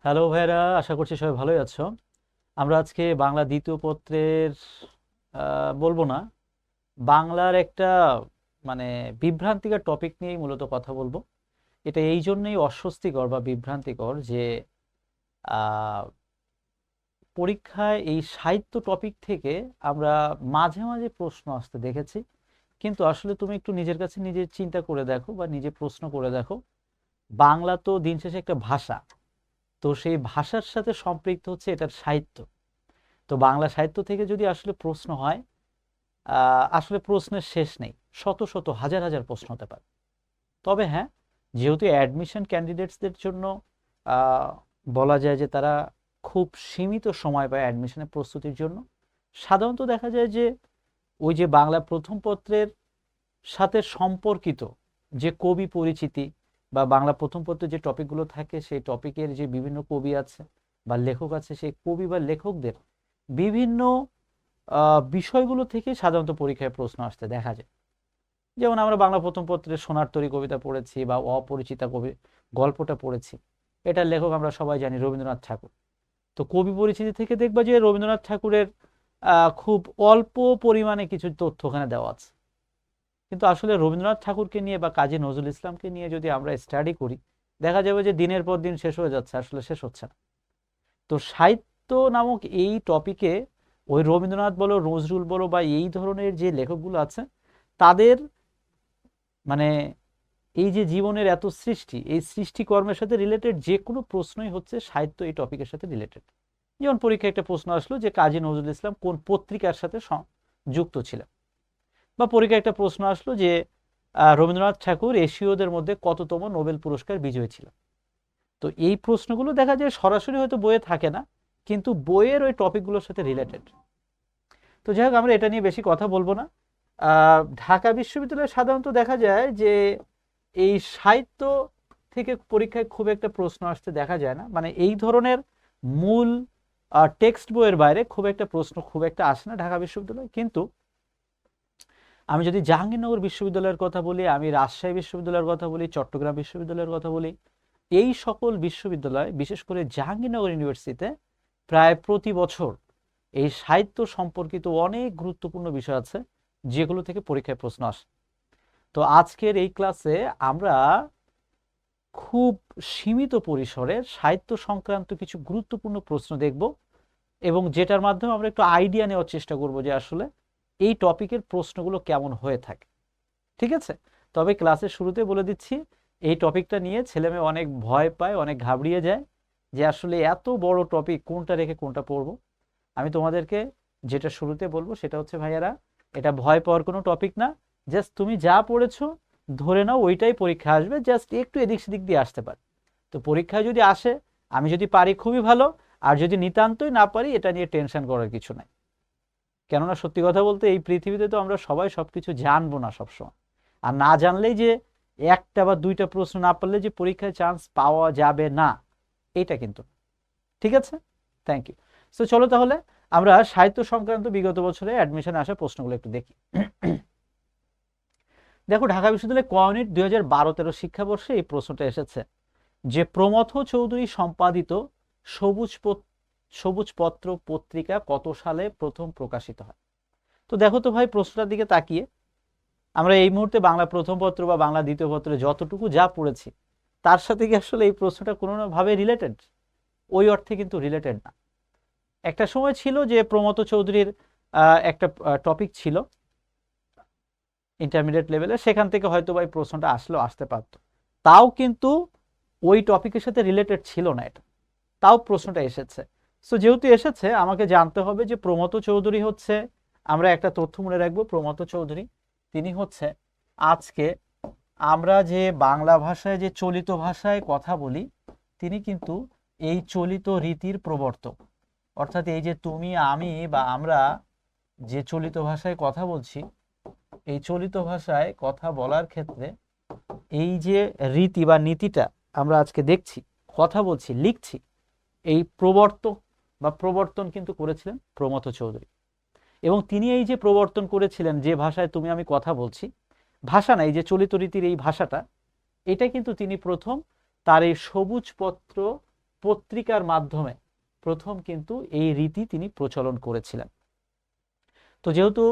Hello ভাইরা, আশা করছি সবাই ভালোই আছো। আমরা আজকে বাংলা দ্বিতীয় পত্রের বলবো না, বাংলার একটা মানে বিভ্রান্তিকর টপিক নিয়েই মূলত কথা বলবো। এটা এই জন্যই অস্বস্তিকর বা বিভ্রান্তিকর যে আহ, পরীক্ষায় এই সাহিত্য টপিক থেকে আমরা মাঝে মাঝে প্রশ্ন আসতে দেখেছি, কিন্তু আসলে তুমি একটু নিজের কাছে নিজে চিন্তা করে দেখো বা নিজে প্রশ্ন করে দেখো। বাংলা তো দিন শেষে একটা ভাষা, তো সেই ভাষার সাথে সম্পৃক্ত হচ্ছে এটার সাহিত্য। তো বাংলা সাহিত্য থেকে যদি আসলে প্রশ্ন হয়, আসলে প্রশ্নের শেষ নেই, শত শত হাজার হাজার প্রশ্ন হতে পারে। তবে হ্যাঁ, যেহেতু অ্যাডমিশন ক্যান্ডিডেটসদের জন্য আহ, বলা যায় যে তারা খুব সীমিত সময় পায় অ্যাডমিশনের প্রস্তুতির জন্য, সাধারণত দেখা যায় যে ওই যে বাংলা প্রথম পত্রের সাথে সম্পর্কিত যে কবি পরিচিতি বা বাংলা প্রথম পত্রে যে টপিকগুলো থাকে সেই টপিকের যে বিভিন্ন কবি আছে বা লেখক আছে, সেই কবি বা লেখকদের বিভিন্ন বিষয়গুলো থেকে সাধারণত পরীক্ষায় প্রশ্ন আসতে দেখা যায়। যেমন আমরা বাংলা প্রথম পত্রে সোনার তরী কবিতা পড়েছি বা অপরিচিতা কবি গল্পটা পড়েছি, এটার লেখক আমরা সবাই জানি রবীন্দ্রনাথ ঠাকুর। তো কবি পরিচিতি থেকে দেখবা যে রবীন্দ্রনাথ ঠাকুরের খুব অল্প পরিমাণে কিছু তথ্য ওখানে দেওয়া আছে। কিন্তু আসলে রবীন্দ্রনাথ ঠাকুরকে নিয়ে বা কাজী নজরুল ইসলামকে নিয়ে যদি আমরা স্টাডি করি, দেখা যাবে যে দিনের পর দিন শেষ হয়ে যাচ্ছে, আসলে শেষ হচ্ছে না। তো সাহিত্য নামক এই টপিকে ওই রবীন্দ্রনাথ বলো, নজরুল বলো বা এই ধরনের যে লেখকগুলো আছে, তাদের মানে এই যে জীবনের এত সৃষ্টি, এই সৃষ্টিকর্মের সাথে রিলেটেড যে কোনো প্রশ্নই হচ্ছে সাহিত্য এই টপিকের সাথে রিলেটেড। যেমন পরীক্ষায় একটা প্রশ্ন আসলো যে কাজী নজরুল ইসলাম কোন পত্রিকার সাথে যুক্ত ছিলেন, বা পরীক্ষায় একটা প্রশ্ন আসলো যে রবীন্দ্রনাথ ঠাকুর এশীয়দের মধ্যে কততম নোবেল পুরস্কার বিজয়ী ছিলেন। তো এই প্রশ্নগুলো দেখা যায় সরাসরি হয়তো বইয়ে থাকে না, কিন্তু বইয়ের ওই টপিকগুলোর সাথে রিলেটেড। তো যাই হোক, আমরা এটা নিয়ে বেশি কথা বলবো না। ঢাকা বিশ্ববিদ্যালয়ে সাধারণত দেখা যায় যে এই সাহিত্য থেকে পরীক্ষায় খুব একটা প্রশ্ন আসতে দেখা যায় না, মানে এই ধরনের মূল টেক্সট বইয়ের বাইরে খুব একটা প্রশ্ন খুব একটা আসে না ঢাকা বিশ্ববিদ্যালয়ে। কিন্তু আমি যদি জাহাঙ্গীরনগর বিশ্ববিদ্যালয়ের কথা বলি, আমি রাজশাহী বিশ্ববিদ্যালয়ের কথা বলি, চট্টগ্রাম বিশ্ববিদ্যালয়ের কথা বলি, এই সকল বিশ্ববিদ্যালয় বিশেষ করে জাহাঙ্গীরনগর ইউনিভার্সিটিতে প্রায় প্রতি বছর এই সাহিত্য সম্পর্কিত অনেক গুরুত্বপূর্ণ বিষয় আছে যেগুলো থেকে পরীক্ষায় প্রশ্ন আসে। তো আজকের এই ক্লাসে আমরা খুব সীমিত পরিসরে সাহিত্য সংক্রান্ত কিছু গুরুত্বপূর্ণ প্রশ্ন দেখব, এবং যেটার মাধ্যমে আমরা একটু আইডিয়া নেওয়ার চেষ্টা করব যে আসলে এই টপিকের প্রশ্নগুলো কেমন হয়ে থাকে। ঠিক আছে? তবে ক্লাসের শুরুতে বলে দিচ্ছি, এই টপিকটা নিয়ে ছেলেমেয়ে অনেক ভয় পায়, অনেক ঘাবড়িয়ে যায় যে আসলে এত বড় টপিক কোনটা রেখে কোনটা পড়বো। আমি তোমাদেরকে যেটা শুরুতে বলবো সেটা হচ্ছে, ভাইয়ারা, এটা ভয় পাওয়ার কোনো টপিক না। জাস্ট তুমি যা পড়েছো ধরে নাও ওইটাই পরীক্ষা আসবে, জাস্ট একটু এদিক সেদিক দিয়ে আসতে পারে। তো পরীক্ষায় যদি আসে, আমি যদি পারি খুবই ভালো, আর যদি নিতান্তই না পারি এটা নিয়ে টেনশন করার কিছু নাই। কেননা সত্যি কথা বলতে এই পৃথিবীতে তো আমরা সবাই সবকিছু জানবো না সবসময়। আর না জানলেই যে একটা বা দুইটা প্রশ্ন না পারলে যে পরীক্ষায় চান্স পাওয়া যাবে না, এটা কিন্তু না। ঠিক আছে? Thank you. সো চলো তাহলে আমরা সাহিত্য সংক্রান্ত বিগত বছরে অ্যাডমিশনে আসা প্রশ্নগুলো একটু দেখি। দেখো, ঢাকা বিশ্ববিদ্যালয় ক ইউনিট 2012-13 শিক্ষাবর্ষে এই প্রশ্নটা এসেছে যে প্রমথ চৌধুরী সম্পাদিত সবুজ সবুজ পত্র পত্রিকা কত সালে প্রথম প্রকাশিত হয়? তো দেখো তো ভাই, প্রশ্নটার দিকে তাকিয়ে আমরা এই মুহূর্তে বাংলা প্রথম পত্র বা বাংলা দ্বিতীয় পত্রে যতটুকু যা পড়েছি, তার সাথে কি আসলে এই প্রশ্নটা কোনোভাবে রিলেটেড? ওই অর্থে কিন্তু রিলেটেড না। একটা সময় ছিল যে প্রমথ চৌধুরীর একটা টপিক ছিল ইন্টারমিডিয়েট লেভেলে, সেখান থেকে হয়তো বা এই প্রশ্নটা আসলেও আসতে পারতো। তাও কিন্তু ওই টপিকের সাথে রিলেটেড ছিল না এটা, তাও প্রশ্নটা এসেছে। সো যেহেতু এসেছে, আমাকে জানতে হবে যে প্রমথ চৌধুরী হচ্ছে, আমরা একটা তথ্য মনে রাখবো, প্রমথ চৌধুরী তিনি হচ্ছে আজকে আমরা যে বাংলা ভাষায় যে চলিত ভাষায় কথা বলি, তিনি কিন্তু এই চলিত রীতির প্রবর্তক। অর্থাৎ এই যে তুমি আমি বা আমরা যে চলিত ভাষায় কথা বলছি, এই চলিত ভাষায় কথা বলার ক্ষেত্রে এই যে রীতি বা নীতিটা আমরা আজকে দেখছি, কথা বলছি, লিখছি, এই প্রবর্তক বা প্রবর্তন কিন্তু করেছিলেন প্রমথ চৌধুরী। এবং তিনি এই যে প্রবর্তন করেছিলেন, যে ভাষায় তুমি আমি কথা বলছি, ভাষা না, এই যে চলিত রীতির এই ভাষাটা, এটা কিন্তু তিনি প্রথম তার এই সবুজ পত্র পত্রিকার মাধ্যমে প্রথম কিন্তু এই রীতি তিনি প্রচলন করেছিলেন। তো যেহেতু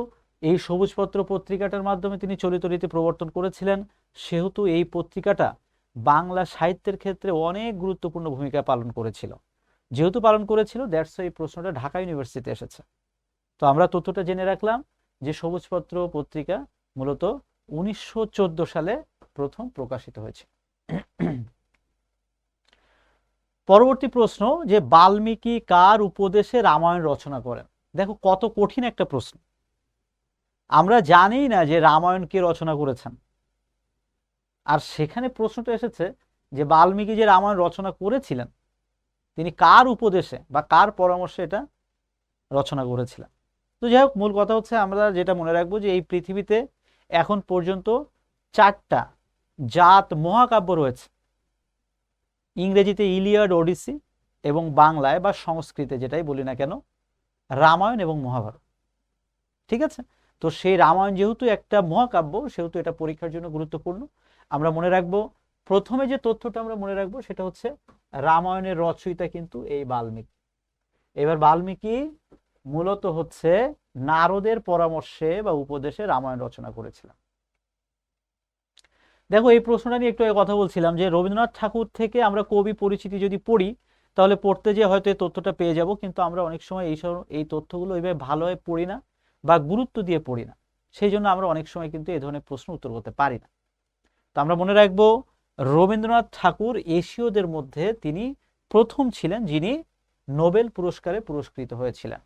এই সবুজপত্র পত্রিকাটার মাধ্যমে তিনি চলিত রীতি প্রবর্তন করেছিলেন, সেহেতু এই পত্রিকাটা বাংলা সাহিত্যের ক্ষেত্রে অনেক গুরুত্বপূর্ণ ভূমিকা পালন করেছিল। যেহেতু পালন করেছিল, দ্যাটস এই প্রশ্নটা ঢাকা ইউনিভার্সিটিতে এসেছে। তো আমরা তথ্যটা জেনে রাখলাম যে সবুজপত্র পত্রিকা মূলত 1914 সালে প্রথম প্রকাশিত হয়েছে। পরবর্তী প্রশ্ন, যে বাল্মীকি কার উপদেশে রামায়ণ রচনা করেন? দেখো কত কঠিন একটা প্রশ্ন। আমরা জানি না যে রামায়ণ কে রচনা করেছেন, আর সেখানে প্রশ্নটা এসেছে যে বাল্মীকি যে রামায়ণ রচনা করেছিলেন তিনি কার উপদেশে বা কার পরামর্শে এটা রচনা করেছিলেন। তো যাই হোক, মূল কথা হচ্ছে আমরা যেটা মনে রাখবো যে এই পৃথিবীতে এখন পর্যন্ত 4টা জাত মহাকাব্য রয়েছে। ইংরেজিতে ইলিয়াড, ওডিসি, এবং বাংলায় বা সংস্কৃতে যেটাই বলি না কেন রামায়ণ এবং মহাভারত। ঠিক আছে, তো সেই রামায়ণ যেহেতু একটা মহাকাব্য, সেহেতু এটা পরীক্ষার জন্য গুরুত্বপূর্ণ। আমরা মনে রাখবো, প্রথমে যে তথ্যটা আমরা মনে রাখবো সেটা হচ্ছে রামায়ণের রচয়িতা কিন্তু এই বাল্মীকি। এবার বাল্মীকি মূলত হচ্ছে নারদের পরামর্শে বা উপদেশে রামায়ণ রচনা করেছিলেন। দেখো এই প্রশ্নটা নিয়ে একটু কথা বলছিলাম যে রবীন্দ্রনাথ ঠাকুর থেকে আমরা কবি পরিচিতি যদি পড়ি তাহলে পড়তে যেয়ে হয়তো এই তথ্যটা পেয়ে যাব, কিন্তু আমরা অনেক সময় এই তথ্যগুলো এইভাবে ভালোভাবে পড়ি না বা গুরুত্ব দিয়ে পড়ি না, সেই জন্য আমরা অনেক সময় কিন্তু এই ধরনের প্রশ্ন উত্তর করতে পারি না। তো আমরা মনে রাখবো রবীন্দ্রনাথ ঠাকুর এশীয়দের মধ্যে তিনি প্রথম ছিলেন যিনি নোবেল পুরস্কারে পুরস্কৃত হয়েছিলেন।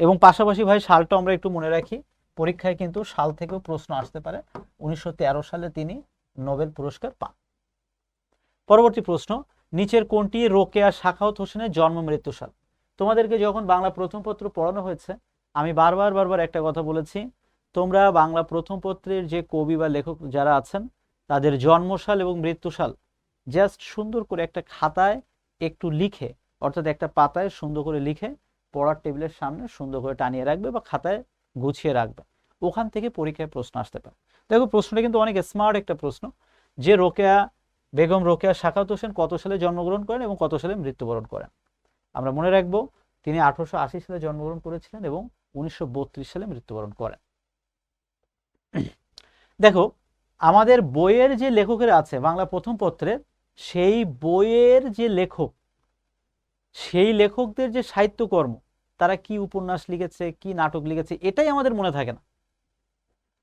এবং পাশাপাশি ভাই সালটা আমরা একটু মনে রাখি, পরীক্ষায় কিন্তু সাল থেকেও প্রশ্ন আসতে পারে। 1913 সালে তিনি নোবেল পুরস্কার পান। পরবর্তী প্রশ্ন, নিচের কোনটি রোকেয়া সাখাওয়াত হোসেনের জন্ম মৃত্যু সাল? তোমাদেরকে যখন বাংলা প্রথম পত্র পড়ানো হয়েছে আমি বারবার একটা কথা বলেছি, তোমরা বাংলা প্রথম পত্রের যে কবি বা লেখক যারা আছেন তাদের জন্মসাল এবং মৃত্যুসাল জাস্ট সুন্দর করে একটা খাতায় একটু লিখে, অর্থাৎ একটা পাতায় সুন্দর করে লিখে পড়ার টেবিলের সামনে সুন্দর করে টানিয়ে রাখবে বা খাতায় গুছিয়ে রাখবে, ওখান থেকে পরীক্ষায় প্রশ্ন আসতে পারে। দেখো প্রশ্নটা কিন্তু অনেক স্মার্ট একটা প্রশ্ন, যে বেগম রোকেয়া সাখাওয়াত হোসেন কত সালে জন্মগ্রহণ করেন এবং কত সালে মৃত্যুবরণ করেন? আমরা মনে রাখবো তিনি 1880 সালে জন্মগ্রহণ করেছিলেন এবং 1932 সালে মৃত্যুবরণ করেন। দেখো আমাদের বইয়ের যে লেখকের আছে বাংলা প্রথম পত্রের, সেই বইয়ের যে লেখক, সেই লেখকদের যে সাহিত্যকর্ম, তারা কি উপন্যাস লিখেছে, কি নাটক লিখেছে, এটাই আমাদের মনে থাকে না।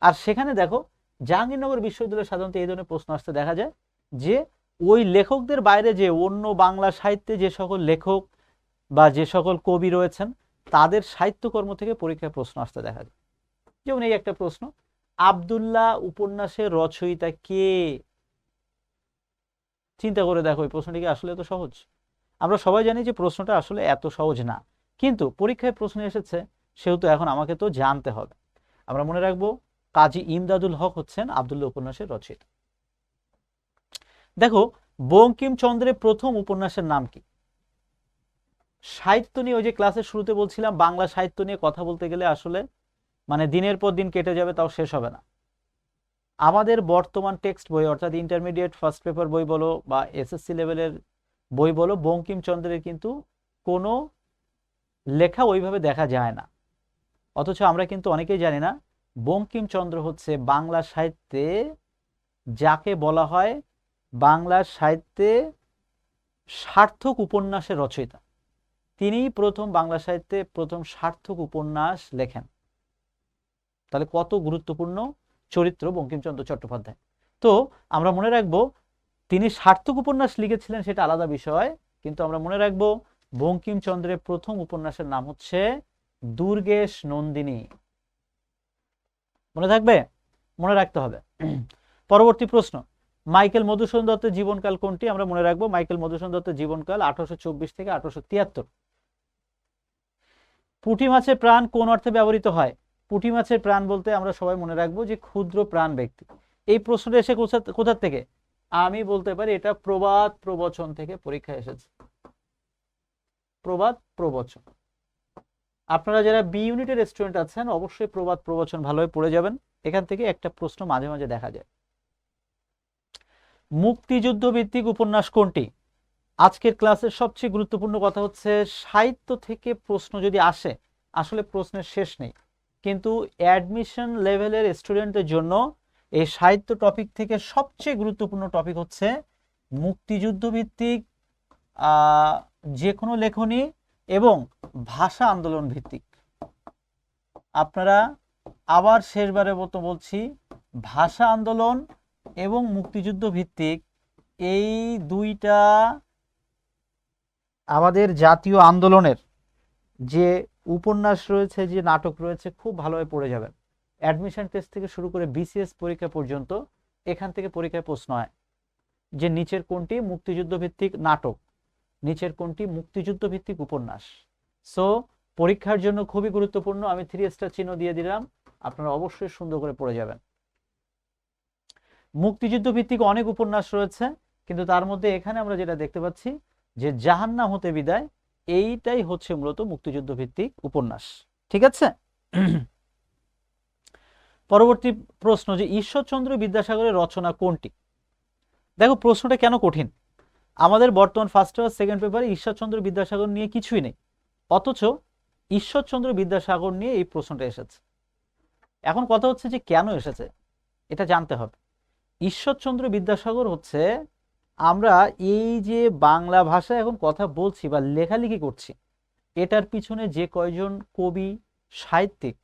আর সেখানে দেখো জাহাঙ্গীরনগর বিশ্ববিদ্যালয়ে সাধারণত এই ধরনের প্রশ্ন আসতে দেখা যায় যে ওই লেখকদের বাইরে যে অন্য বাংলা সাহিত্যে যে সকল লেখক বা যে সকল কবি রয়েছেন তাদের সাহিত্যকর্ম থেকে পরীক্ষায় প্রশ্ন আসতে দেখা যায়। যেমন এই একটা প্রশ্ন, আব্দুল্লাহ উপন্যাসের রচয়িতা কে? চিন্তা করে দেখো এই প্রশ্নটি কি আসলে এত সহজ? আমরা সবাই জানি যে প্রশ্নটা আসলে এত সহজ না, কিন্তু পরীক্ষায় প্রশ্ন এসেছে সেহেতু এখন আমাকে তো জানতে হবে। আমরা মনে রাখবো কাজী ইমদাদুল হক হচ্ছেন আব্দুল্লাহ উপন্যাসের রচয়িতা। দেখো বঙ্কিমচন্দ্রের প্রথম উপন্যাসের নাম কি? সাহিত্য নিয়ে ওই যে ক্লাসের শুরুতে বলছিলাম বাংলা সাহিত্য নিয়ে কথা বলতে গেলে আসলে মানে দিনের পর দিন কেটে যাবে, তাও শেষ হবে না। আমাদের বর্তমান টেক্সট বই অর্থাৎ ইন্টারমিডিয়েট ফার্স্ট পেপার বই বলো বা এসএসসি লেভেলের বই বলো, বঙ্কিমচন্দ্রের কিন্তু কোনো লেখা ওইভাবে দেখা যায় না। অথচ আমরা কিন্তু অনেকেই জানি না বঙ্কিমচন্দ্র হচ্ছে বাংলা সাহিত্যে যাকে বলা হয় বাংলা সাহিত্যে সার্থক উপন্যাসের রচয়িতা। তিনিই প্রথম বাংলা সাহিত্যে প্রথম সার্থক উপন্যাস লেখেন। তাহলে কত গুরুত্বপূর্ণ চরিত্র বঙ্কিমচন্দ্র চট্টোপাধ্যায়। তো আমরা মনে রাখবো তিনি সার্থক উপন্যাস লিখেছিলেন সেটা আলাদা বিষয়, কিন্তু আমরা মনে রাখবো বঙ্কিমচন্দ্রের প্রথম উপন্যাসের নাম হচ্ছে দুর্গেশ নন্দিনী। মনে থাকবে, মনে রাখতে হবে। পরবর্তী প্রশ্ন, মাইকেল মধুসূদন দত্তের জীবনকাল কোনটি? আমরা মনে রাখবো মাইকেল মধুসূদন দত্তের জীবনকাল 1824 থেকে 1873। পুঁটি মাছের প্রাণ কোন অর্থে ব্যবহৃত হয়? পুঁটি মাছের প্রাণ বলতে আমরা সবাই মনে রাখবো যে ক্ষুদ্র প্রাণ ব্যক্তি। এই প্রশ্নটা এসে কোথা থেকে? আমি বলতে পারি এটা প্রবাদ প্রবচন থেকে পরীক্ষায় এসেছে। প্রবাদ প্রবচন, আপনারা যারা বি ইউনিটের স্টুডেন্ট আছেন অবশ্যই প্রবাদ প্রবচন ভালোভাবে পড়ে যাবেন, এখান থেকে একটা প্রশ্ন মাঝে মাঝে দেখা যায়। মুক্তিযুদ্ধ ভিত্তিক উপন্যাস কোনটি? আজকের ক্লাসের সবচেয়ে গুরুত্বপূর্ণ কথা হচ্ছে সাহিত্য থেকে প্রশ্ন যদি আসে, আসলে প্রশ্নের শেষ নেই, কিন্তু অ্যাডমিশন লেভেলের স্টুডেন্টদের জন্য এই সাহিত্য টপিক থেকে সবচেয়ে গুরুত্বপূর্ণ টপিক হচ্ছে মুক্তিযুদ্ধ ভিত্তিক যে কোনো লেখনী এবং ভাষা আন্দোলন ভিত্তিক। আপনারা আবার শেষবারের মতো বলছি, ভাষা আন্দোলন এবং মুক্তিযুদ্ধ ভিত্তিক এই দুইটা আমাদের জাতীয় আন্দোলনের যে উপন্যাস রয়েছে, যে নাটক রয়েছে, খুব ভালোভাবে পড়ে যাবেন। অ্যাডমিশন টেস্ট থেকে শুরু করে বিসিএস পরীক্ষা পর্যন্ত এখান থেকে পরীক্ষায় প্রশ্ন হয় যে নিচের কোনটি মুক্তিযুদ্ধ ভিত্তিক নাটক, নিচের কোনটি মুক্তিযুদ্ধ ভিত্তিক উপন্যাস। সো পরীক্ষার জন্য খুবই গুরুত্বপূর্ণ। আমি 3 স্টার চিহ্ন দিয়ে দিলাম, আপনারা অবশ্যই সুন্দর করে পড়ে যাবেন। মুক্তিযুদ্ধ ভিত্তিক অনেক উপন্যাস রয়েছে, কিন্তু তার মধ্যে এখানে আমরা যেটা দেখতে পাচ্ছি যে জাহান্নাম হতে বিদায়, এইটাই হচ্ছে মূলত মুক্তিযুদ্ধ ভিত্তিক উপন্যাস। ঠিক আছে। পরবর্তী প্রশ্ন, যে ঈশ্বরচন্দ্র বিদ্যাসাগরের রচনা কোনটি? দেখো প্রশ্নটা কেন কঠিন। আমাদের বর্তমান ফার্স্ট পেপার সেকেন্ড পেপারে ঈশ্বরচন্দ্র বিদ্যাসাগর নিয়ে কিছুই নেই, অথচ ঈশ্বরচন্দ্র বিদ্যাসাগর নিয়ে এই প্রশ্নটা এসেছে। এখন কথা হচ্ছে যে কেন এসেছে এটা জানতে হবে। ঈশ্বরচন্দ্র বিদ্যাসাগর হচ্ছে, আমরা এই যে বাংলা ভাষায় এখন কথা বলছি বা লেখালেখি করছি, এটার পিছনে যে কয়জন কবি, সাহিত্যিক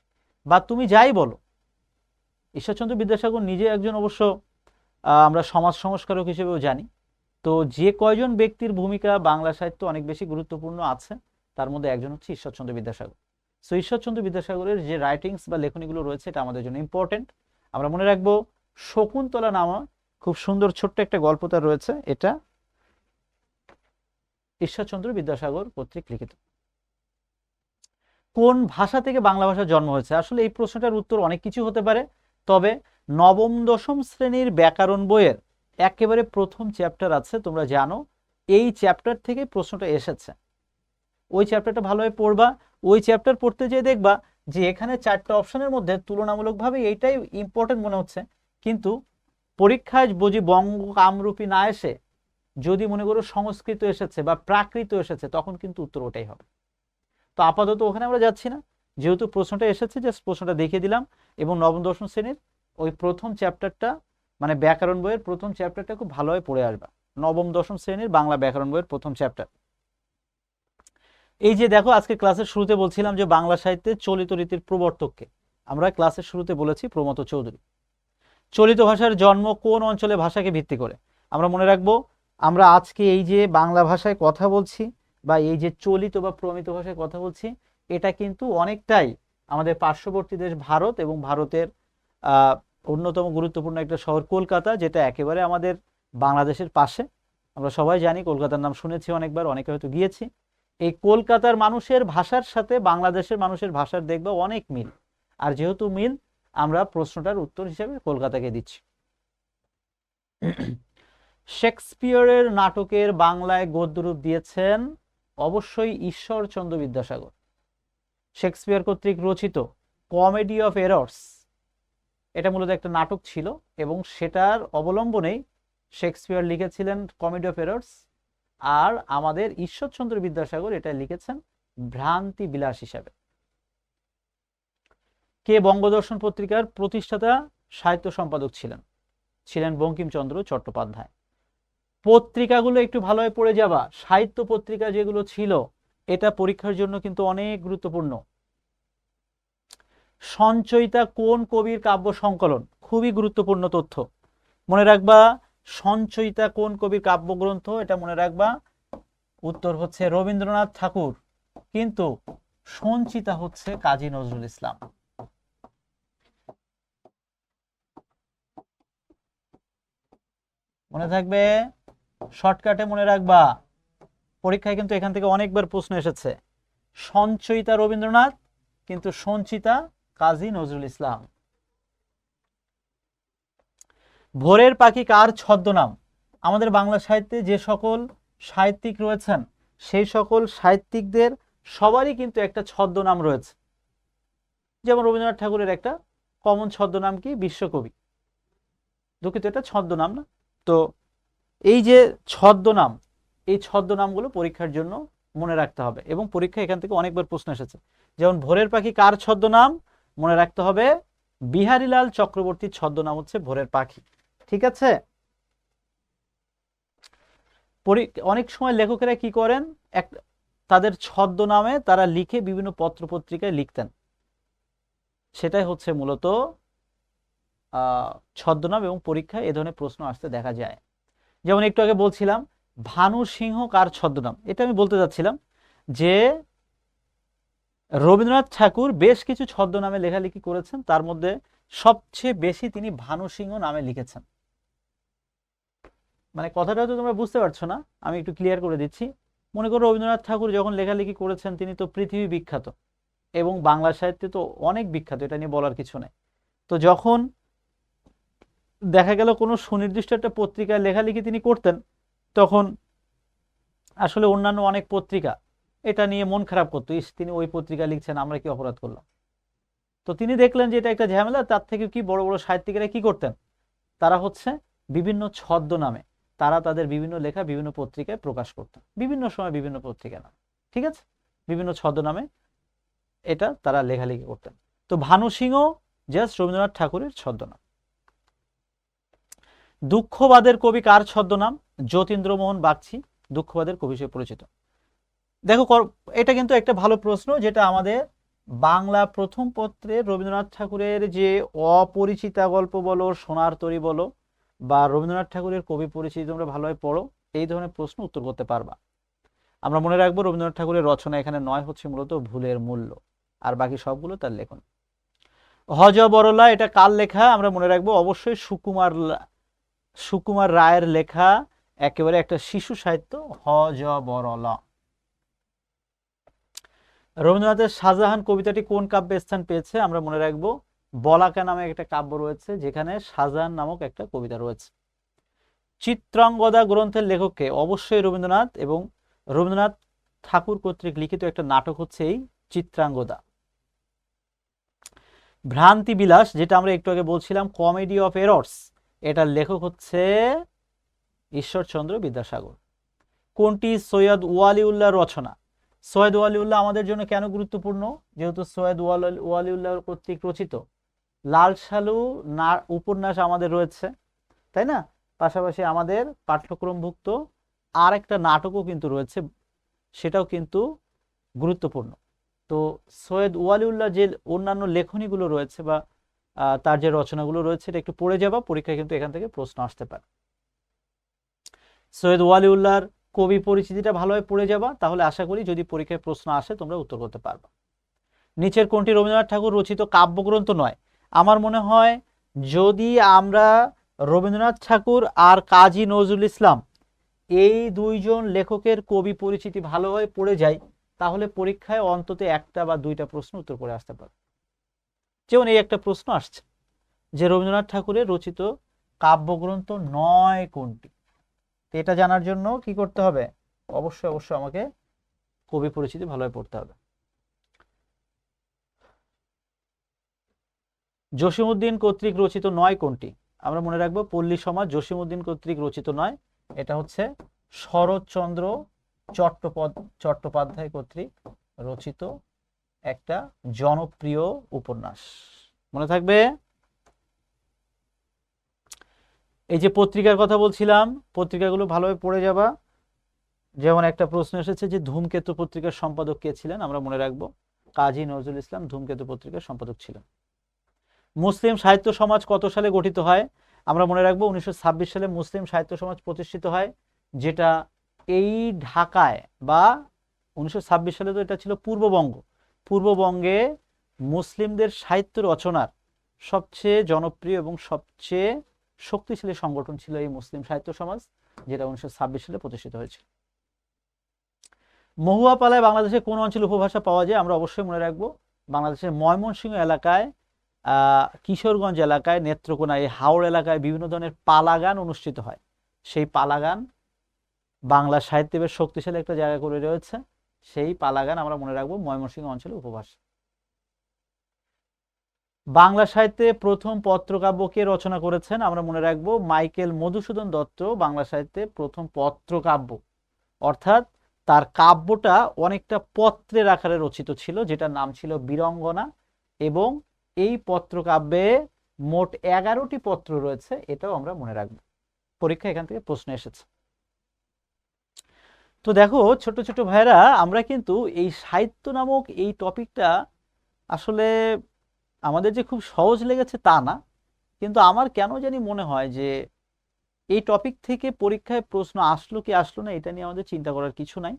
বা তুমি যাই বলো, ঈশ্বরচন্দ্র বিদ্যাসাগর নিজে একজন অবশ্য আমরা সমাজ সংস্কারক হিসেবেও জানি। তো যে কয়জন ব্যক্তির ভূমিকা বাংলা সাহিত্য অনেক বেশি গুরুত্বপূর্ণ আছে, তার মধ্যে একজন হচ্ছে ঈশ্বরচন্দ্র বিদ্যাসাগর। সো ঈশ্বরচন্দ্র বিদ্যাসাগরের যে রাইটিংস বা লেখনীগুলো রয়েছে, এটা আমাদের জন্য ইম্পর্টেন্ট। আমরা মনে রাখবো শকুন্তলা নামা খুব সুন্দর ছোট্ট একটা গল্প তার রয়েছে, এটা ঈশ্বরচন্দ্র বিদ্যাসাগর কর্তৃক লিখিত। কোন ভাষা থেকে বাংলা ভাষার জন্ম হয়েছে? আসলে এই প্রশ্নটার উত্তর অনেক কিছু হতে পারে, তবে নবম দশম শ্রেণীর ব্যাকরণ বইয়ের একেবারে প্রথম চ্যাপ্টার আছে, তোমরা জানো, এই চ্যাপ্টার থেকে প্রশ্নটা এসেছে। ওই চ্যাপ্টারটা ভালোভাবে পড়বা। ওই চ্যাপ্টার পড়তে যেয়ে দেখবা যে এখানে 4টা অপশনের মধ্যে তুলনামূলকভাবে এইটাই ইম্পর্টেন্ট মনে হচ্ছে, কিন্তু পরীক্ষায় বুঝি বঙ্গ কামরূপী না এসে যদি মনে করো সংস্কৃত এসেছে বা প্রাকৃত এসেছে, তখন কিন্তু উত্তর ওটাই হবে। তো আপাতত ওখানে আমরা যাচ্ছি না, যেহেতু প্রশ্নটা এসেছে জাস্ট প্রশ্নটা দেখিয়ে দিলাম। এবং নবম দশম শ্রেণীর ওই প্রথম চ্যাপ্টারটা, মানে ব্যাকরণ বইয়ের প্রথম চ্যাপ্টারটা খুব ভালোভাবে পড়ে আসবা। নবম দশম শ্রেণীর বাংলা ব্যাকরণ বইয়ের প্রথম চ্যাপ্টার। এই যে দেখো, আজকে ক্লাসের শুরুতে বলছিলাম যে বাংলা সাহিত্যে চলিত রীতির প্রবর্তককে, আমরা ক্লাসের শুরুতে বলেছি প্রমথ চৌধুরী। চলিত ভাষার জন্ম কোন অঞ্চলে ভাষাকে ভিত্তি করে? আমরা মনে রাখবো, আমরা আজকে এই যে বাংলা ভাষায় কথা বলছি বা এই যে চলিত বা প্রমিত ভাষায় কথা বলছি, এটা কিন্তু অনেকটাই আমাদের পার্শ্ববর্তী দেশ ভারত এবং ভারতের অন্যতম গুরুত্বপূর্ণ একটা শহর কলকাতা, যেটা একেবারে আমাদের বাংলাদেশের পাশে। আমরা সবাই জানি, কলকাতার নাম শুনেছি অনেকবার, অনেকে হয়তো গিয়েছি। এই কলকাতার মানুষের ভাষার সাথে বাংলাদেশের মানুষের ভাষার দেখবা অনেক মিল, আর যেহেতু মিল, আমরা প্রশ্নটার উত্তর হিসেবে কলকাতাকে দিচ্ছি। শেক্সপিয়রের নাটকের বাংলায় গদ্যরূপ দিয়েছেন অবশ্যই ঈশ্বরচন্দ্র বিদ্যাসাগর। শেক্সপিয়র কর্তৃক রচিত কমেডি অফ এরর্স, এটা মূলত একটা নাটক ছিল এবং সেটার অবলম্বনেই শেক্সপিয়র লিখেছিলেন কমেডি অফ এরর্স, আর আমাদের ঈশ্বরচন্দ্র বিদ্যাসাগর এটা লিখেছেন ভ্রান্তি বিলাস হিসাবে। কে বঙ্গদর্শন পত্রিকার প্রতিষ্ঠাতা সাহিত্য সম্পাদক ছিলেন? ছিলেন বঙ্কিমচন্দ্র চট্টোপাধ্যায়। পত্রিকাগুলো একটু ভালোভাবে পড়ে যাবা, সাহিত্য পত্রিকা যেগুলো ছিল, এটা পরীক্ষার জন্য কিন্তু অনেক গুরুত্বপূর্ণ। সঞ্চয়িতা কোন কবির কাব্য সংকলন? খুবই গুরুত্বপূর্ণ তথ্য, মনে রাখবা। সঞ্চয়িতা কোন কবির কাব্যগ্রন্থ? এটা মনে রাখবা, উত্তর হচ্ছে রবীন্দ্রনাথ ঠাকুর, কিন্তু সঞ্চিতা হচ্ছে কাজী নজরুল ইসলাম। মনে থাকবে, শর্টকাটে মনে রাখবা, পরীক্ষায় কিন্তু এখান থেকে অনেকবার প্রশ্ন এসেছে। সঞ্চয়িতা রবীন্দ্রনাথ, কিন্তু সঞ্চিতা কাজী নজরুল ইসলাম। ভোরের পাখি কার ছদ্মনাম? আমাদের বাংলা সাহিত্যে যে সকল সাহিত্যিক রয়েছেন, সেই সকল সাহিত্যিকদের সবারই কিন্তু একটা ছদ্মনাম রয়েছে। যেমন রবীন্দ্রনাথ ঠাকুরের একটা কমন ছদ্মনাম কি? বিশ্বকবি। দুঃখিত, এটা ছদ্মনাম না। তো এই যে ছদ্মনাম, এই ছদ্মনামগুলো পরীক্ষার জন্য মনে রাখতে হবে, এবং পরীক্ষা এখান থেকে অনেকবার প্রশ্ন এসেছে। যেমন ভোরের পাখি কার ছদ্মনাম? মনে রাখতে হবে বিহারীলাল চক্রবর্তীর ছদ্মনাম হচ্ছে ভোরের পাখি। ঠিক আছে? অনেক সময় লেখকেরা কি করেন, তাদের ছদ্মনামে তারা লিখে বিভিন্ন পত্রপত্রিকায় লিখতেন, সেটাই হচ্ছে মূলত ছদ্মনাম, এবং পরীক্ষায় এ ধরনের প্রশ্ন আসতে দেখা যায়। যেমন একটু আগে বলছিলাম ভানু সিংহ কার ছদ্মনাম, এটা আমি বলতে যাচ্ছিলাম যে রবীন্দ্রনাথ ঠাকুর বেশ কিছু ছদ্মনামে লেখালেখি করেছেন, তার মধ্যে সবচেয়ে বেশি তিনি ভানু সিংহ নামে লিখেছেন। মানে কথাটা তো তোমরা বুঝতে পারছো না, আমি একটু ক্লিয়ার করে দিচ্ছি। মনে করো রবীন্দ্রনাথ ঠাকুর যখন লেখালেখি করেছেন, তিনি তো পৃথিবী বিখ্যাত এবং বাংলা সাহিত্যে তো অনেক বিখ্যাত, এটা নিয়ে বলার কিছু নেই। তো যখন দেখা গেল কোনো সুনির্দিষ্ট একটা পত্রিকায় লেখালেখি তিনি করতেন, তখন আসলে অন্যান্য অনেক পত্রিকা এটা নিয়ে মন খারাপ করতো, ইস তিনি ওই পত্রিকা লিখছেন, আমরা কি অপরাধ করলাম। তো তিনি দেখলেন যে এটা একটা ঝামেলা, তার থেকে কি বড় বড় সাহিত্যিকেরা কি করতেন, তারা হচ্ছে বিভিন্ন ছদ্মনামে তারা তাদের বিভিন্ন লেখা বিভিন্ন পত্রিকায় প্রকাশ করতেন, বিভিন্ন সময় বিভিন্ন পত্রিকা নাম, ঠিক আছে, বিভিন্ন ছদ্মনামে এটা তারা লেখালেখি করতেন। তো ভানু সিংহ জাস্ট রবীন্দ্রনাথ ঠাকুরের ছদ্মনাম। দুঃখবাদের কবি কার ছদ্মনাম? যতীন্দ্রমোহন বাগচি দুঃখবাদের কবি হিসেবে পরিচিত। দেখো এটা কিন্তু একটা ভালো প্রশ্ন, যেটা আমাদের বাংলা প্রথম পত্রে রবীন্দ্রনাথ ঠাকুরের যে অপরিচিতা গল্প বলো, সোনার তরী বলো, বা রবীন্দ্রনাথ ঠাকুরের কবি পরিচিতি তোমরা ভালোভাবে পড়ো, এই ধরনের প্রশ্ন উত্তর করতে পারবা। আমরা মনে রাখবো রবীন্দ্রনাথ ঠাকুরের রচনা এখানে 9 হচ্ছে মূলত ভুলের মূল্য, আর বাকি সবগুলো তার লেখন। হজ বরলা এটা কার লেখা? আমরা মনে রাখবো অবশ্যই সুকুমার রায়ের লেখা, একেবারে একটা শিশু সাহিত্য হজ বরলা। রবীন্দ্রনাথের শাহজাহান কবিতাটি কোন কাব্যে স্থান পেয়েছে? আমরা মনে রাখবো বলাকা নামে একটা কাব্য রয়েছে, যেখানে শাহজাহান নামক একটা কবিতা রয়েছে। চিত্রাঙ্গদা গ্রন্থের লেখককে? অবশ্যই রবীন্দ্রনাথ, এবং রবীন্দ্রনাথ ঠাকুর কর্তৃক লিখিত একটা নাটক হচ্ছে এই চিত্রাঙ্গদা। ভ্রান্তি বিলাস, যেটা আমরা একটু আগে বলছিলাম কমেডি অফ এরর্স, এটার লেখক হচ্ছে ঈশ্বরচন্দ্র বিদ্যাসাগর। কোনটি সৈয়দ ওয়ালিউল্লাহর রচনা? সৈয়দ ওয়ালিউল্লাহ আমাদের জন্য কেন গুরুত্বপূর্ণ? যেহেতু সৈয়দ ওয়ালিউল্লাহ কর্তৃক রচিত লাল সালু উপন্যাস আমাদের রয়েছে, তাই না? পাশাপাশি আমাদের পাঠ্যক্রমভুক্ত আর একটা নাটকও কিন্তু রয়েছে, সেটাও কিন্তু গুরুত্বপূর্ণ। তো সৈয়দ ওয়ালিউল্লাহ যে অন্যান্য লেখনীগুলো রয়েছে বা তার যে রচনাগুলো রয়েছে, এটা একটু পড়ে যাবা, পরীক্ষায় কিন্তু এখান থেকে প্রশ্ন আসতে পারে। সৈয়দ ওয়ালিউল্লাহর কবি পরিচিতিটা ভালোভাবে পড়ে যাবা, তাহলে আশা করি যদি পরীক্ষায় প্রশ্ন আসে তোমরা উত্তর করতে পারবা। নিচের কোনটি রবীন্দ্রনাথ ঠাকুর রচিত কাব্যগ্রন্থ নয়? আমার মনে হয় যদি আমরা রবীন্দ্রনাথ ঠাকুর আর কাজী নজরুল ইসলাম এই দুইজন লেখকের কবি পরিচিতি ভালোভাবে পড়ে যাই, তাহলে পরীক্ষায় অন্তত একটা বা দুইটা প্রশ্ন উত্তর করে আসতে পারে। যেমন এই একটা প্রশ্ন আসছে যে রবীন্দ্রনাথ ঠাকুরের রচিত কাব্যগ্রন্থ নয় কোনটি? এটা জানার জন্য কি করতে হবে? অবশ্যই অবশ্যই আমাকে কবি পরিচিতি ভালোভাবে পড়তে হবে। জসীমউদ্দিন কর্তৃক রচিত নয় কোনটি? আমরা মনে রাখবো পল্লী সমাজ জসীমউদ্দিন কর্তৃক রচিত নয়, এটা হচ্ছে শরৎচন্দ্র চট্টোপাধ্যায় কর্তৃক রচিত একটা জনপ্রিয় উপন্যাস, মনে থাকবে। এই যে পত্রিকার কথা বলছিলাম, পত্রিকাগুলো ভালোভাবে পড়ে যাবা। যেমন একটা প্রশ্ন এসেছে যে ধূমকেতু পত্রিকার সম্পাদক কে ছিলেন? আমরা মনে রাখবো কাজী নজরুল ইসলাম ধূমকেতু পত্রিকার সম্পাদক ছিলেন। মুসলিম সাহিত্য সমাজ কত সালে গঠিত হয়? আমরা মনে রাখবো 1926 সালে মুসলিম সাহিত্য সমাজ প্রতিষ্ঠিত হয়, যেটা এই ঢাকায়, বা 1926 সালে তো এটা ছিল পূর্ববঙ্গে মুসলিমদের সাহিত্য রচনার সবচেয়ে জনপ্রিয় এবং সবচেয়ে শক্তিশালী সংগঠন ছিল এই মুসলিম সাহিত্য সমাজ, যেটা 1926 সালে প্রতিষ্ঠিত হয়েছিল। মহুয়া পালায় বাংলাদেশের কোন অঞ্চলে উপভাষা পাওয়া যায়? আমরা অবশ্যই মনে রাখবো বাংলাদেশের ময়মনসিংহ এলাকায়, কিশোরগঞ্জ এলাকায়, নেত্রকোনা, এই হাওড় এলাকায় বিভিন্ন ধরনের পালা গান অনুষ্ঠিত হয়। সেই পালা গান বাংলা সাহিত্যে বেশ শক্তিশালী একটা জায়গা করে রয়েছে, সেই পালা গান আমরা মনে রাখবো ময়মনসিংহ অঞ্চলের উপভাষা। বাংলা সাহিত্যে প্রথম পত্রকাব্য কে রচনা করেছেন? আমরা মনে রাখবো মাইকেল মধুসূদন দত্ত বাংলা সাহিত্যে প্রথম পত্রকাব্য অর্থাৎ তার কাব্যটা অনেকটা পত্রের আকারে রচিত ছিল, যেটার নাম ছিল বীরঙ্গনা। এবং এই পত্রকাব্যে মোট 11টি পত্র রয়েছে, এটাও আমরা মনে রাখবো, পরীক্ষা এখান থেকে প্রশ্ন এসেছে। তো দেখো ছোট ছোট ভাইরা, আমরা কিন্তু এই সাহিত্য নামক এই টপিকটা আসলে আমাদের যে খুব সহজ লেগেছে তা না, কিন্তু আমার কেন জানি মনে হয় যে এই টপিক থেকে পরীক্ষায় প্রশ্ন আসলো কি আসলো না এটা নিয়ে আমাদের চিন্তা করার কিছু নাই।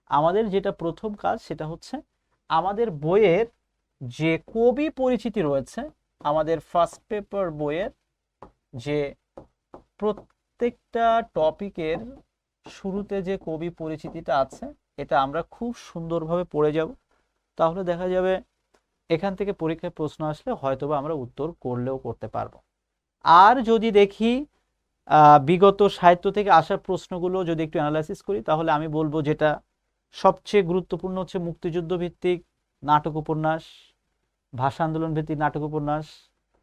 আমাদের যেটা প্রথম কাজ সেটা হচ্ছে আমাদের বইয়ের যে কবি পরিচিতি রয়েছে, আমাদের ফার্স্ট পেপার বইয়ের যে প্রত্যেকটা টপিকের শুরুতে যে কবি পরিচিতিটা আছে এটা আমরা খুব সুন্দরভাবে পড়ে যাব। তাহলে দেখা যাবে এখান থেকে পরীক্ষায় প্রশ্ন আসলে হয়তোবা আমরা উত্তর করলেও করতে পারবো। আর যদি দেখি বিগত সাহিত্য থেকে আসা প্রশ্নগুলো যদি একটু অ্যানালাইসিস করি, তাহলে আমি বলবো যেটা সবচেয়ে গুরুত্বপূর্ণ হচ্ছে মুক্তিযুদ্ধ ভিত্তিক নাটক উপন্যাস, ভাষা আন্দোলন ভিত্তিক নাটক উপন্যাস,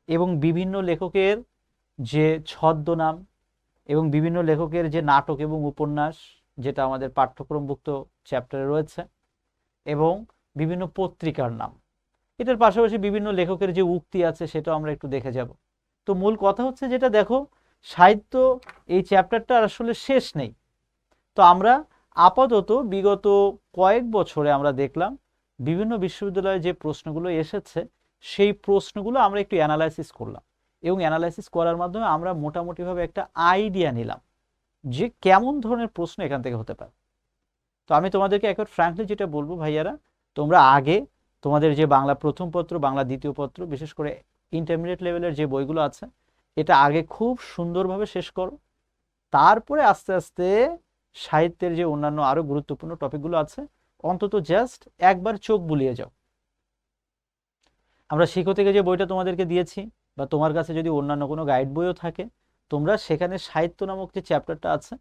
এবং বিভিন্ন লেখকের যে ছদ্মনাম এবং বিভিন্ন লেখকের যে নাটক এবং উপন্যাস যেটা আমাদের পাঠ্যক্রমভুক্ত চ্যাপ্টারে রয়েছে, এবং বিভিন্ন পত্রিকার নাম। এটার পাশাপাশি বিভিন্ন লেখকের যে উক্তি আছে সেটাও আমরা একটু দেখে যাব। তো মূল কথা হচ্ছে যেটা, দেখো সাহিত্য এই চ্যাপ্টারটা আসলে শেষ নেই। তো আমরা আপাতত বিগত কয়েক বছরে আমরা দেখলাম বিভিন্ন বিশ্ববিদ্যালয়ে যে প্রশ্নগুলো এসেছে সেই প্রশ্নগুলো আমরা একটু অ্যানালাইসিস করলাম, এবং অ্যানালাইসিস করার মাধ্যমে আমরা মোটামুটিভাবে একটা আইডিয়া নিলাম যে কেমন ধরনের প্রশ্ন এখান থেকে হতে পারে। তো আমি তোমাদেরকে একবার ফ্র্যাঙ্কলি যেটা বলবো ভাইয়ারা, তোমরা আগে তোমাদের যে বাংলা প্রথম পত্র, বাংলা দ্বিতীয় পত্র, বিশেষ করে ইন্টারমিডিয়েট লেভেলের যে বইগুলো আছে এটা আগে খুব সুন্দরভাবে শেষ করো। তারপরে আস্তে আস্তে সাহিত্যের যে অন্যান্য আরো গুরুত্বপূর্ণ টপিকগুলো আছে অন্তত জাস্ট একবার চোখ বুলিয়ে যাও। আমরা শিখো থেকে যে বইটা তোমাদেরকে দিয়েছি, বা তোমার কাছে যদি অন্যান্য কোনো গাইড বইও থাকে, তোমরা সেখানে সাহিত্য নামক যে চ্যাপ্টারটা আছে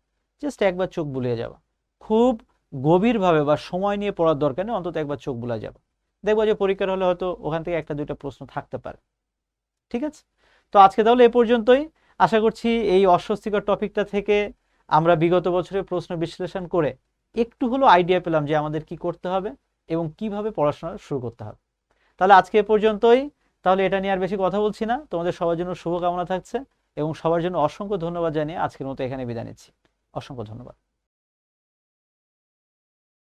জাস্ট একবার চোখ বুলিয়ে যাবা। খুব গভীরভাবে বা সময় নিয়ে পড়ার দরকার নেই, অন্তত একবার চোখ বুলিয়ে যাবা, দেখবো যে পরীক্ষার হলে হয়তো ওখান থেকে একটা দুইটা প্রশ্ন থাকতে পারে। ঠিক আছে? তো আজকে তাহলে এ পর্যন্তই। আশা করছি এই অস্বস্তিকর টপিকটা থেকে আমরা বিগত বছরের প্রশ্ন বিশ্লেষণ করে একটু হলো আইডিয়া পেলাম যে আমাদের কি করতে হবে এবং কিভাবে পড়াশোনা শুরু করতে হবে। তাহলে আজকে এ পর্যন্তই। তাহলে এটা নিয়ে আর বেশি কথা বলছি না, তোমাদের সবার জন্য শুভকামনা থাকছে, এবং সবার জন্য অসংখ্য ধন্যবাদ জানিয়ে আজকের মতো এখানে বিদায় নিচ্ছি। অসংখ্য ধন্যবাদ।